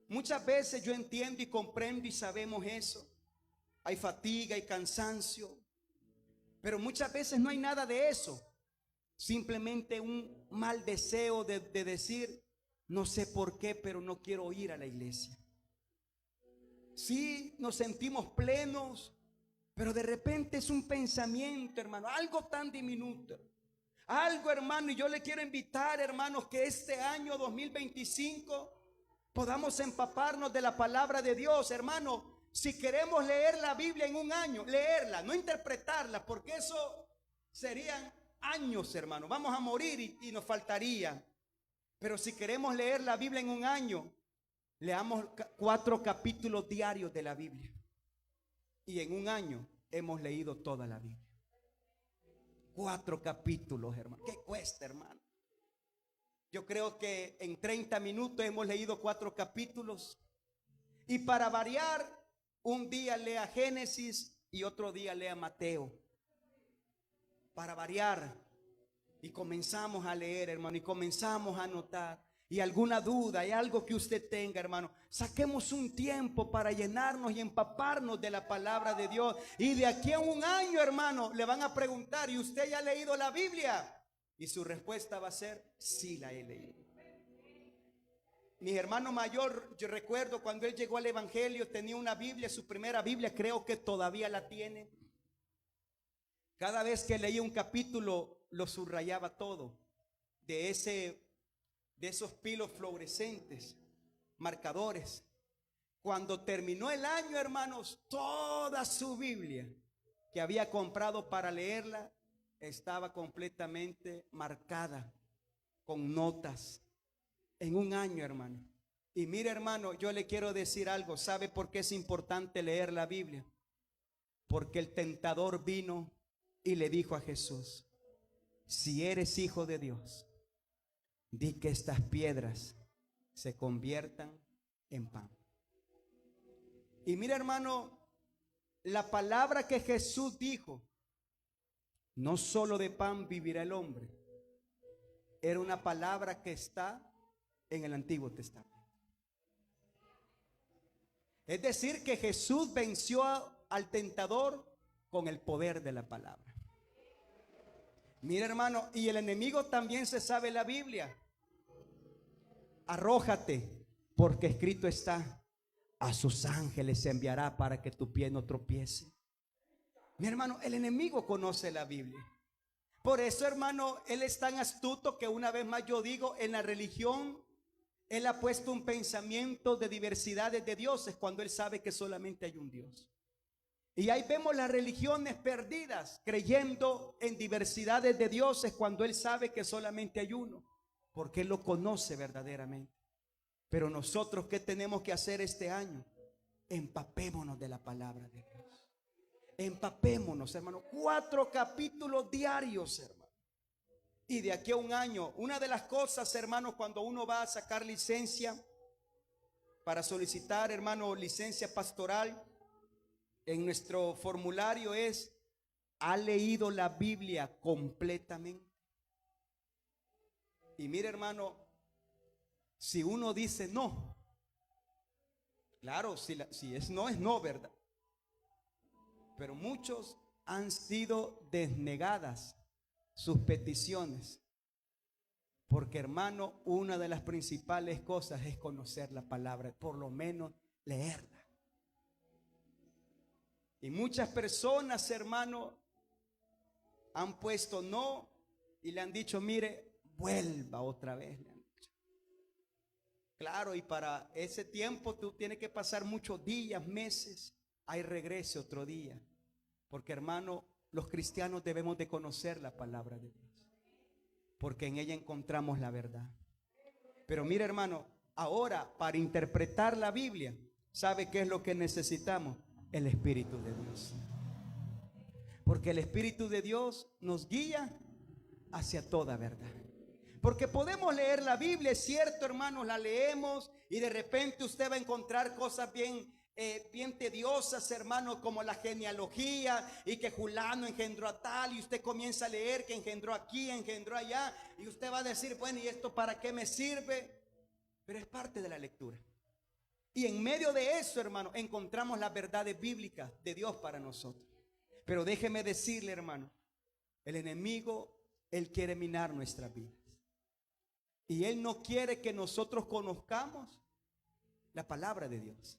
muchas veces yo entiendo y comprendo y sabemos eso. Hay fatiga, hay cansancio, pero muchas veces no hay nada de eso. Simplemente un mal deseo de decir, no sé por qué, pero no quiero ir a la iglesia. Sí, nos sentimos plenos, pero de repente es un pensamiento, hermano, algo tan diminuto. Algo, hermano, y yo le quiero invitar, hermanos, que este año 2025 podamos empaparnos de la palabra de Dios, hermano. Si queremos leer la Biblia en un año, leerla, no interpretarla, porque eso serían años, hermano. Vamos a morir y nos faltaría. Pero si queremos leer la Biblia en un año, leamos 4 capítulos diarios de la Biblia. Y en un año hemos leído toda la Biblia. 4 capítulos, hermano. ¿Qué cuesta, hermano? Yo creo que en 30 minutos hemos leído 4 capítulos. Y para variar, un día lea Génesis y otro día lea Mateo. Para variar. Y comenzamos a leer, hermano, y comenzamos a anotar. Y alguna duda, hay algo que usted tenga, hermano, saquemos un tiempo para llenarnos y empaparnos de la palabra de Dios. Y de aquí a un año, hermano, le van a preguntar, ¿y usted ya ha leído la Biblia? Y su respuesta va a ser, sí la he leído. Mi hermano mayor, yo recuerdo cuando él llegó al evangelio, tenía una Biblia, su primera Biblia, creo que todavía la tiene. Cada vez que leía un capítulo, lo subrayaba todo de de esos pilos fluorescentes, marcadores. Cuando terminó el año, hermanos, toda su Biblia que había comprado para leerla estaba completamente marcada con notas en un año, hermano. Y mire, hermano, yo le quiero decir algo. ¿Sabe por qué es importante leer la Biblia? Porque el tentador vino y le dijo a Jesús: si eres hijo de Dios, di que estas piedras se conviertan en pan. Y mira, hermano, la palabra que Jesús dijo, no solo de pan vivirá el hombre, era una palabra que está en el Antiguo Testamento. Es decir, que Jesús venció al tentador con el poder de la palabra. Mira, hermano, y el enemigo también se sabe la Biblia. Arrójate, porque escrito está: a sus ángeles enviará para que tu pie no tropiece. Mi hermano, el enemigo conoce la Biblia. Por eso, hermano, él es tan astuto que, una vez más yo digo, en la religión él ha puesto un pensamiento de diversidades de dioses cuando él sabe que solamente hay un Dios. Y ahí vemos las religiones perdidas, creyendo en diversidades de dioses cuando él sabe que solamente hay uno, porque él lo conoce verdaderamente. Pero nosotros, ¿qué tenemos que hacer este año? Empapémonos de la palabra de Dios. Empapémonos, hermano. 4 capítulos diarios, hermano. Y de aquí a un año, una de las cosas, hermano, cuando uno va a sacar licencia para solicitar, hermano, licencia pastoral, en nuestro formulario es: ¿ha leído la Biblia completamente? Y mire, hermano, si uno dice no, claro, si es no, ¿verdad? Pero muchos han sido desnegadas sus peticiones, porque, hermano, una de las principales cosas es conocer la palabra, por lo menos leerla. Y muchas personas, hermano, han puesto no y le han dicho: mire, vuelva otra vez. Claro, y para ese tiempo tú tienes que pasar muchos días, meses. Hay regrese otro día. Porque, hermano, los cristianos debemos de conocer la palabra de Dios, porque en ella encontramos la verdad. Pero mire, hermano, ahora para interpretar la Biblia, ¿sabe qué es lo que necesitamos? El Espíritu de Dios. Porque el Espíritu de Dios nos guía hacia toda verdad. Porque podemos leer la Biblia, es cierto, hermanos, la leemos y de repente usted va a encontrar cosas bien tediosas, hermano, como la genealogía y que fulano engendró a tal, y usted comienza a leer que engendró aquí, engendró allá, y usted va a decir: bueno, ¿y esto para qué me sirve? Pero es parte de la lectura. Y en medio de eso, hermano, encontramos las verdades bíblicas de Dios para nosotros. Pero déjeme decirle, hermano, el enemigo, él quiere minar nuestras vidas. Y él no quiere que nosotros conozcamos la palabra de Dios.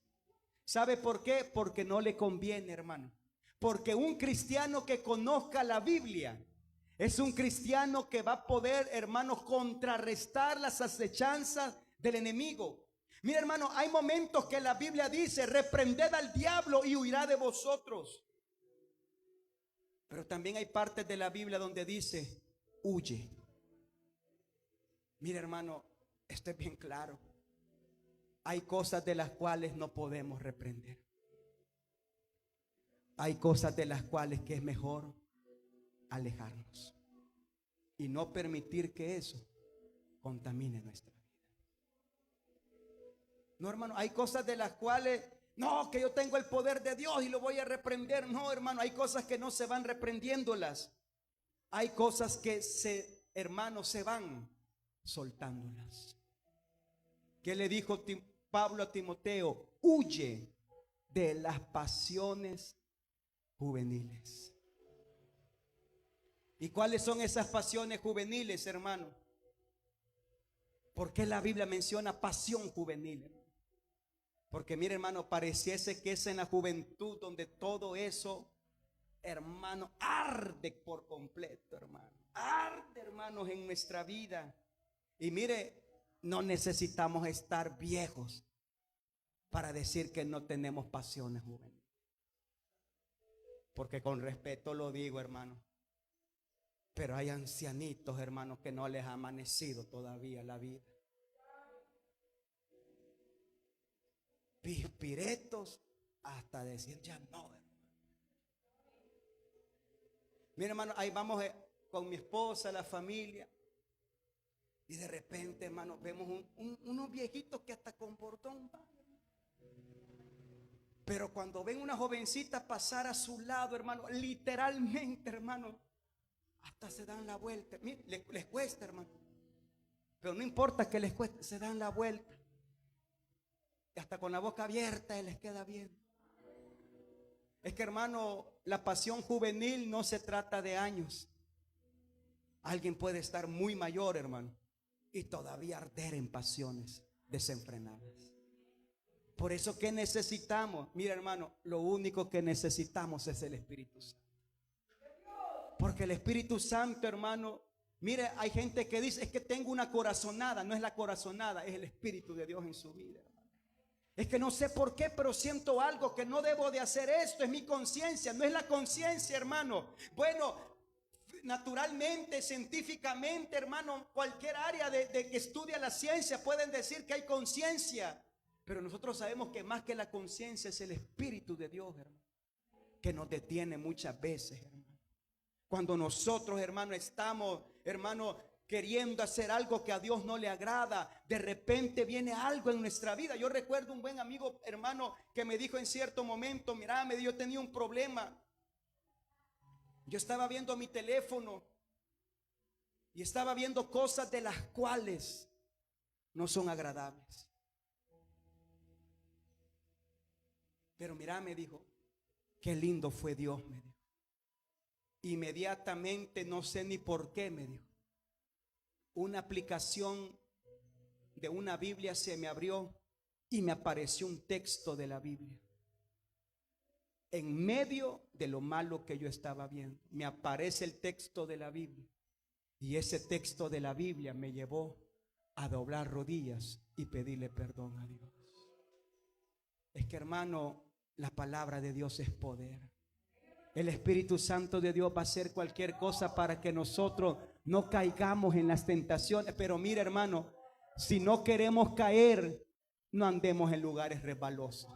¿Sabe por qué? Porque no le conviene, hermano. Porque un cristiano que conozca la Biblia es un cristiano que va a poder, hermano, contrarrestar las acechanzas del enemigo. Mira, hermano, hay momentos que la Biblia dice: reprended al diablo y huirá de vosotros. Pero también hay partes de la Biblia donde dice: huye. Mira, hermano, esto es bien claro. Hay cosas de las cuales no podemos reprender. Hay cosas de las cuales que es mejor alejarnos y no permitir que eso contamine nuestra vida. No, hermano, hay cosas de las cuales no, que yo tengo el poder de Dios y lo voy a reprender. No, hermano, hay cosas que no se van reprendiéndolas. Hay cosas que hermano, se van soltándolas. ¿Qué le dijo Pablo a Timoteo? Huye de las pasiones juveniles. ¿Y cuáles son esas pasiones juveniles, hermano? ¿Por qué la Biblia menciona pasión juvenil? Porque mire, hermano, pareciese que es en la juventud donde todo eso, hermano, arde por completo, hermano. Arde, hermanos, en nuestra vida. Y mire, no necesitamos estar viejos para decir que no tenemos pasiones juveniles. Porque con respeto lo digo, hermano, pero hay ancianitos, hermanos, que no les ha amanecido todavía la vida. Pispiretos hasta decir ya no, hermano. Mira, hermano, ahí vamos con mi esposa, la familia, y de repente, hermano, vemos unos viejitos que hasta con bordón van. Pero cuando ven una jovencita pasar a su lado, hermano, literalmente, hermano, hasta se dan la vuelta. Mire, les cuesta, hermano, pero no importa que les cueste, se dan la vuelta. Y hasta con la boca abierta les queda bien. Es que, hermano, la pasión juvenil no se trata de años. Alguien puede estar muy mayor, hermano, y todavía arder en pasiones desenfrenadas. Por eso, ¿qué necesitamos? Mira, hermano, lo único que necesitamos es el Espíritu Santo. Porque el Espíritu Santo, hermano, mire, hay gente que dice, es que tengo una corazonada. No es la corazonada, es el Espíritu de Dios en su vida, hermano. Es que no sé por qué, pero siento algo que no debo de hacer esto. Es mi conciencia, no es la conciencia, hermano. Bueno, naturalmente, científicamente, hermano, cualquier área de que estudia la ciencia pueden decir que hay conciencia. Pero nosotros sabemos que más que la conciencia es el Espíritu de Dios, hermano, que nos detiene muchas veces, hermano. Cuando nosotros, hermano, estamos, hermano, queriendo hacer algo que a Dios no le agrada, de repente viene algo en nuestra vida. Yo recuerdo un buen amigo, hermano, que me dijo en cierto momento, mira, yo tenía un problema. Yo estaba viendo mi teléfono y estaba viendo cosas de las cuales no son agradables. Pero mira, me dijo, qué lindo fue Dios, me dijo. Inmediatamente, no sé ni por qué, me dijo, una aplicación de una Biblia se me abrió y me apareció un texto de la Biblia. En medio de lo malo que yo estaba viendo, me aparece el texto de la Biblia. Y ese texto de la Biblia me llevó a doblar rodillas y pedirle perdón a Dios. Es que, hermano, la palabra de Dios es poder. El Espíritu Santo de Dios va a hacer cualquier cosa para que nosotros no caigamos en las tentaciones. Pero mira, hermano, si no queremos caer, no andemos en lugares resbalosos.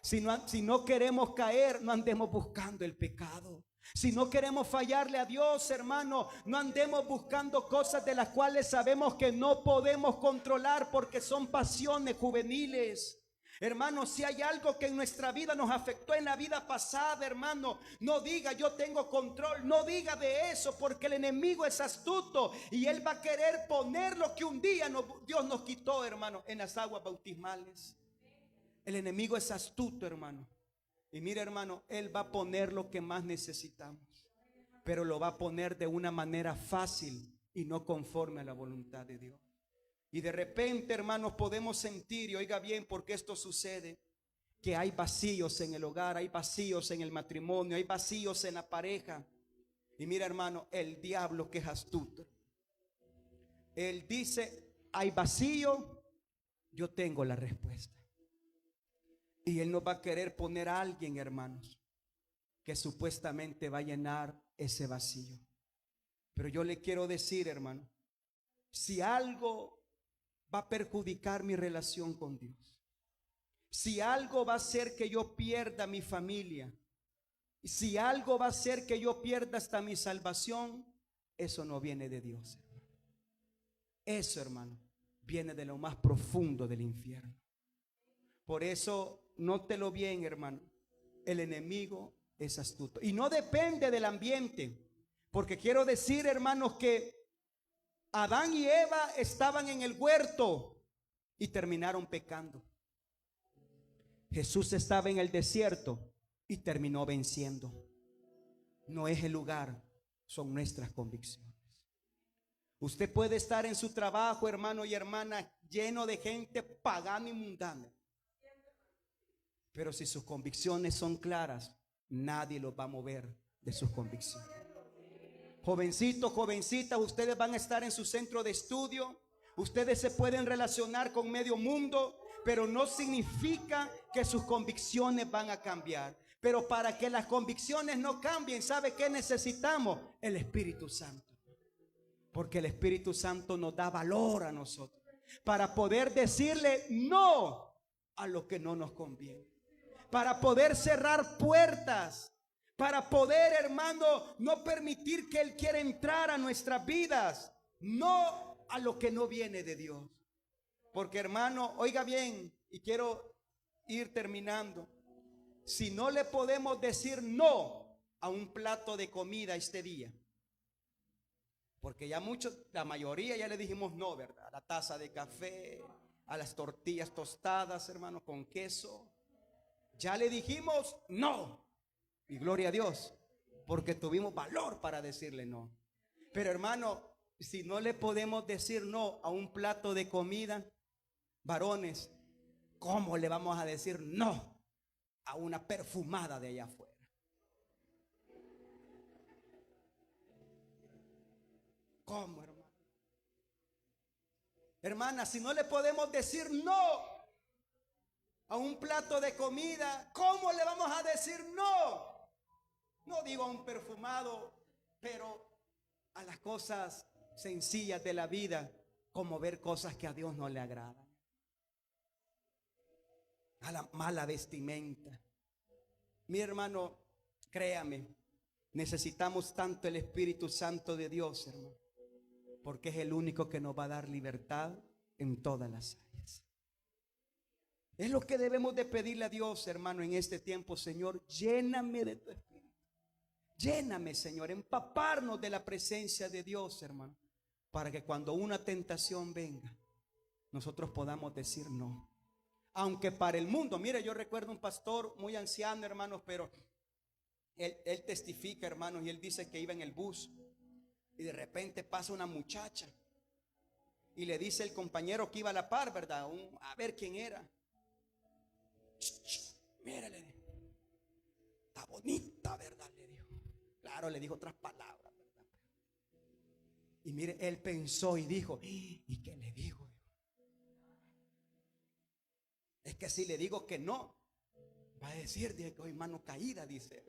Si no queremos caer, no andemos buscando el pecado. Si no queremos fallarle a Dios, hermano, no andemos buscando cosas de las cuales sabemos que no podemos controlar porque son pasiones juveniles. Hermano, si hay algo que en nuestra vida nos afectó en la vida pasada, hermano, no diga yo tengo control, no diga de eso, porque el enemigo es astuto y él va a querer poner lo que un día Dios nos quitó, hermano, en las aguas bautismales. El enemigo es astuto, hermano, y mira, hermano, él va a poner lo que más necesitamos, pero lo va a poner de una manera fácil y no conforme a la voluntad de Dios. Y de repente, hermanos, podemos sentir, y oiga bien porque esto sucede, que hay vacíos en el hogar, hay vacíos en el matrimonio, hay vacíos en la pareja. Y mira, hermano, el diablo, que es astuto, él dice, hay vacío, yo tengo la respuesta. Y él nos va a querer poner a alguien, hermanos, que supuestamente va a llenar ese vacío. Pero yo le quiero decir, hermano, si algo va a perjudicar mi relación con Dios, si algo va a hacer que yo pierda mi familia, si algo va a hacer que yo pierda hasta mi salvación, eso no viene de Dios, hermano. Eso, hermano, viene de lo más profundo del infierno. Por eso, nótelo bien, hermano, el enemigo es astuto y no depende del ambiente, porque quiero decir, hermanos, que Adán y Eva estaban en el huerto y terminaron pecando. Jesús estaba en el desierto y terminó venciendo. No es el lugar, son nuestras convicciones. Usted puede estar en su trabajo, hermano y hermana, lleno de gente pagana y mundana, pero si sus convicciones son claras, nadie los va a mover de sus convicciones. Jovencitos, jovencitas, ustedes van a estar en su centro de estudio, Ustedes se pueden relacionar con medio mundo, pero no significa que sus convicciones van a cambiar. Pero para que las convicciones no cambien, ¿sabe qué necesitamos? El Espíritu Santo. Porque el Espíritu Santo nos da valor a nosotros para poder decirle no a lo que no nos conviene, para poder cerrar puertas, para poder, hermano, no permitir que Él quiera entrar a nuestras vidas, no a lo que no viene de Dios. Porque, hermano, oiga bien, y quiero ir terminando. Si no le podemos decir no a un plato de comida este día, porque ya muchos, la mayoría ya le dijimos no, ¿verdad? A la taza de café, a las tortillas tostadas, hermano, con queso. Ya le dijimos no. Y gloria a Dios, porque tuvimos valor para decirle no. Pero, hermano, si no le podemos decir no a un plato de comida, varones, ¿cómo le vamos a decir no a una perfumada de allá afuera? ¿Cómo, hermano? Hermana, si no le podemos decir no a un plato de comida, ¿cómo le vamos a decir no? No digo a un perfumado, pero a las cosas sencillas de la vida, como ver cosas que a Dios no le agradan, a la mala vestimenta. Mi hermano, créame, necesitamos tanto el Espíritu Santo de Dios, hermano, porque es el único que nos va a dar libertad en todas las áreas. Es lo que debemos de pedirle a Dios, hermano, en este tiempo. Señor, lléname de tu Espíritu. Lléname, Señor, empaparnos de la presencia de Dios, hermano, para que cuando una tentación venga, nosotros podamos decir no. Aunque para el mundo, mire, yo recuerdo un pastor muy anciano, hermanos, pero él testifica, hermanos, y él dice que iba en el bus y de repente pasa una muchacha y le dice el compañero que iba a la par, ¿verdad? A ver quién era. Mírale, está bonita, ¿verdad? Le dijo. Claro, le dijo otras palabras, ¿verdad? Y mire, él pensó y dijo, ¿y qué le digo? Es que si le digo que no, va a decir que hoy mano caída, dice.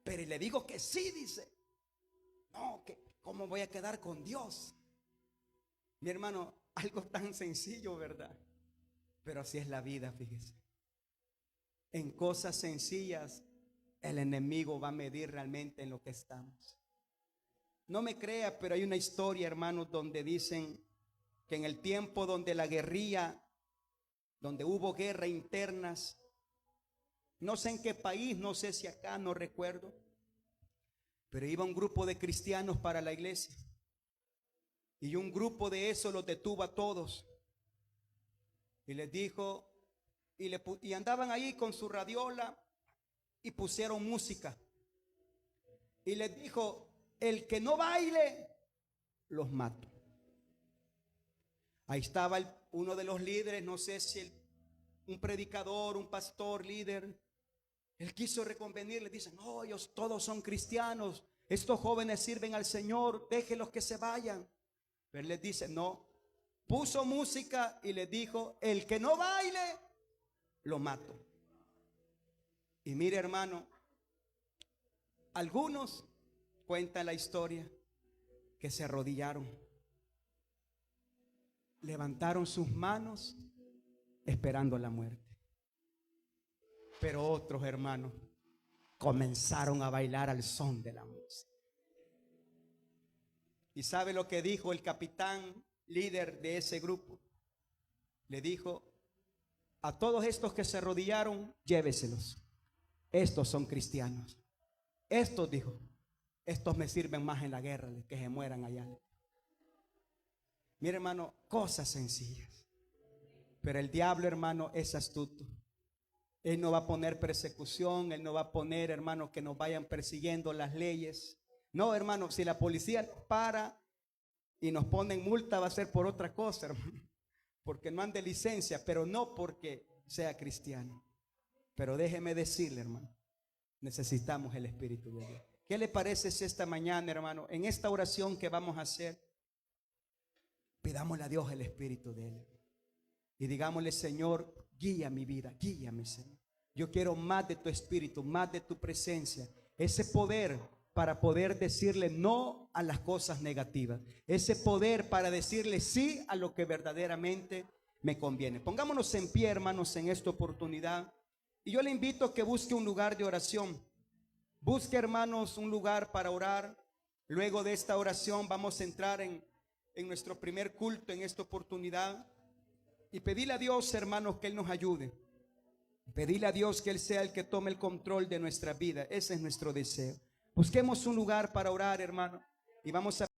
Pero le digo que sí, dice. No, que ¿cómo voy a quedar con Dios? Mi hermano, algo tan sencillo, ¿verdad? Pero así es la vida, fíjese. En cosas sencillas, el enemigo va a medir realmente en lo que estamos. No me crea, pero hay una historia, hermanos, donde dicen que en el tiempo donde la guerrilla, donde hubo guerra internas, no sé en qué país, no sé si acá, no recuerdo, pero iba un grupo de cristianos para la iglesia y un grupo de esos los detuvo a todos y les dijo, y andaban ahí con su radiola y pusieron música y les dijo, el que no baile los mato. Ahí estaba uno de los líderes, no sé si un predicador, un pastor, líder. Él quiso reconvenir, le dicen, no, ellos todos son cristianos, estos jóvenes sirven al Señor, déjenlos que se vayan. Pero él les dice, no, puso música y les dijo, el que no baile, lo mato. Y mire, hermano, algunos cuentan la historia que se arrodillaron, levantaron sus manos esperando la muerte. Pero otros, hermanos, comenzaron a bailar al son de la música. ¿Y sabe lo que dijo el capitán líder de ese grupo? Le dijo, a todos estos que se arrodillaron, lléveselos. Estos son cristianos. Estos, dijo, estos me sirven más en la guerra que se mueran allá. Mire, hermano, cosas sencillas. Pero el diablo, hermano, es astuto. Él no va a poner persecución, él no va a poner, hermano, que nos vayan persiguiendo las leyes. No, hermano, si la policía nos para y nos ponen multa, va a ser por otra cosa, hermano, porque no ande licencia, pero no porque sea cristiano. Pero déjeme decirle, hermano, necesitamos el Espíritu de Dios. ¿Qué le parece si esta mañana, hermano, en esta oración que vamos a hacer, Pidámosle a Dios el Espíritu de Él. Y digámosle: Señor, guía mi vida, guíame, Señor. Yo quiero más de tu Espíritu, más de tu presencia. Ese poder para poder decirle no a las cosas negativas. Ese poder para decirle sí a lo que verdaderamente me conviene. Pongámonos en pie, hermanos, en esta oportunidad. Y yo le invito a que busque un lugar de oración. Busque, hermanos, un lugar para orar. Luego de esta oración vamos a entrar en nuestro primer culto en esta oportunidad. Y pedirle a Dios, hermanos, que Él nos ayude. Pedirle a Dios que Él sea el que tome el control de nuestra vida. Ese es nuestro deseo. Busquemos un lugar para orar, hermano. Y vamos a